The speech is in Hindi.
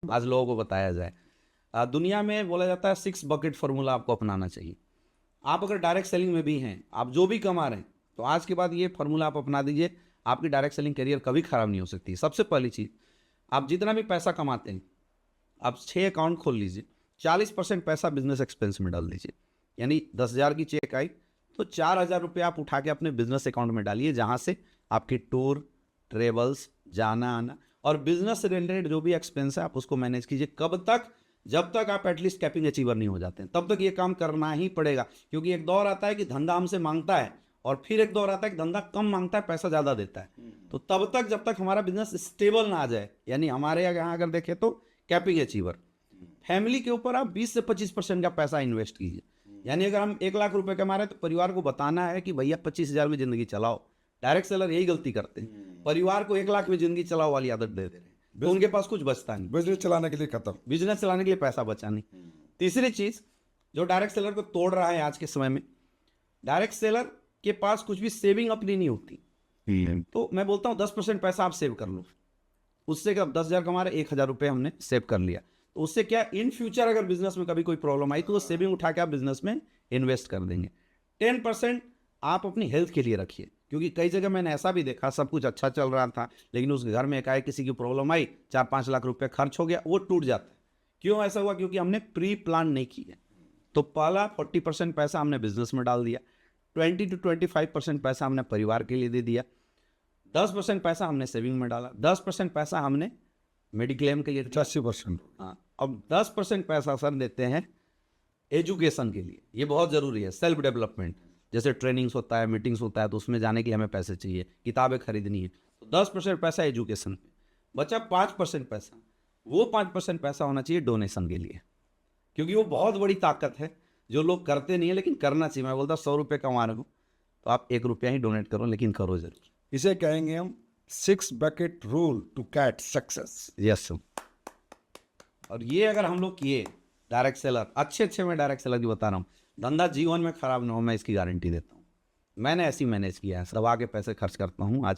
आज लोगों को बताया जाए। दुनिया में बोला जाता है 6 बकेट फार्मूला आपको अपनाना चाहिए। आप अगर डायरेक्ट सेलिंग में भी हैं, आप जो भी कमा रहे हैं, तो आज के बाद ये फार्मूला आप अपना दीजिए, आपकी डायरेक्ट सेलिंग करियर कभी खराब नहीं हो सकती। सबसे पहली चीज़, आप जितना भी पैसा कमाते हैं, आप 6 अकाउंट खोल लीजिए। 40% पैसा बिजनेस एक्सपेंस में डाल दीजिए। यानी 10,000 की चेक आई तो 4,000 रुपये आप उठा के अपने बिजनेस अकाउंट में डालिए, जहाँ से आपकी टूर, ट्रेवल्स, जाना आना और बिजनेस से रिलेटेड जो भी एक्सपेंस है आप उसको मैनेज कीजिए। कब तक? जब तक आप एटलीस्ट कैपिंग अचीवर नहीं हो जाते हैं, तब तक ये काम करना ही पड़ेगा। क्योंकि एक दौर आता है कि धंधा हमसे मांगता है, और फिर एक दौर आता है कि धंधा कम मांगता है, पैसा ज़्यादा देता है। तो तब तक जब तक हमारा बिजनेस स्टेबल ना आ जाए, यानी हमारे यहाँ अगर देखें तो कैपिंग अचीवर, फैमिली के ऊपर आप 20 से 25% का पैसा इन्वेस्ट कीजिए। यानी अगर हम 1 लाख रुपए कमा रहे हैं तो परिवार को बताना है कि भैया 25,000 में जिंदगी चलाओ। डायरेक्ट सेलर यही गलती करते हैं, परिवार को 1 लाख में जिंदगी चलाओ वाली आदत दे दे रहे हैं, तो उनके पास कुछ बचता नहीं। बिजनेस चलाने के लिए खत्म। बिजनेस चलाने के लिए पैसा बचा नहीं। तीसरी चीज जो डायरेक्ट सेलर को तोड़ रहा है आज के समय में, डायरेक्ट सेलर के पास कुछ भी सेविंग अपनी नहीं होती। तो मैं बोलता हूँ 10% पैसा आप सेव कर लो। उससे क्या, 10,000 कमा रहे, 1,000 रुपये हमने सेव कर लिया, तो उससे क्या, इन फ्यूचर अगर बिजनेस में कभी कोई प्रॉब्लम आई तो वो सेविंग उठा के आप बिजनेस में इन्वेस्ट कर देंगे। 10% आप अपनी हेल्थ के लिए रखिए, क्योंकि कई जगह मैंने ऐसा भी देखा, सब कुछ अच्छा चल रहा था लेकिन उस घर में एकाएक किसी की प्रॉब्लम आई, 4-5 लाख रुपए खर्च हो गया, वो टूट जाता है। क्यों ऐसा हुआ? क्योंकि हमने प्री प्लान नहीं किया। तो पहला 40% पैसा हमने बिजनेस में डाल दिया, 20 to 25% पैसा हमने परिवार के लिए दे दिया, 10% पैसा हमने सेविंग में डाला, 10% पैसा हमने मेडिक्लेम के लिए, 80%। हाँ, अब 10% पैसा सर देते हैं एजुकेशन के लिए। ये बहुत ज़रूरी है, सेल्फ डेवलपमेंट। जैसे ट्रेनिंग्स होता है, मीटिंग्स होता है, तो उसमें जाने के लिए हमें पैसे चाहिए, किताबें खरीदनी है, तो 10% पैसा एजुकेशन पे बचा। 5% पैसा, वो 5% पैसा होना चाहिए डोनेशन के लिए, क्योंकि वो बहुत बड़ी ताकत है जो लोग करते नहीं है, लेकिन करना चाहिए। मैं बोलता 100 रुपये कमा रहे हो तो आप 1 रुपया ही डोनेट करो, लेकिन करो जरूर। इसे कहेंगे हम 6 bucket rule to CAT success. Yes. और ये अगर हम लोग किए, डायरेक्ट सेलर अच्छे मैं डायरेक्ट सेलर की बता रहा हूँ, धंधा जीवन में खराब ना हो, मैं इसकी गारंटी देता हूँ। मैंने ऐसी मैनेज किया है, दबा के पैसे खर्च करता हूँ आज।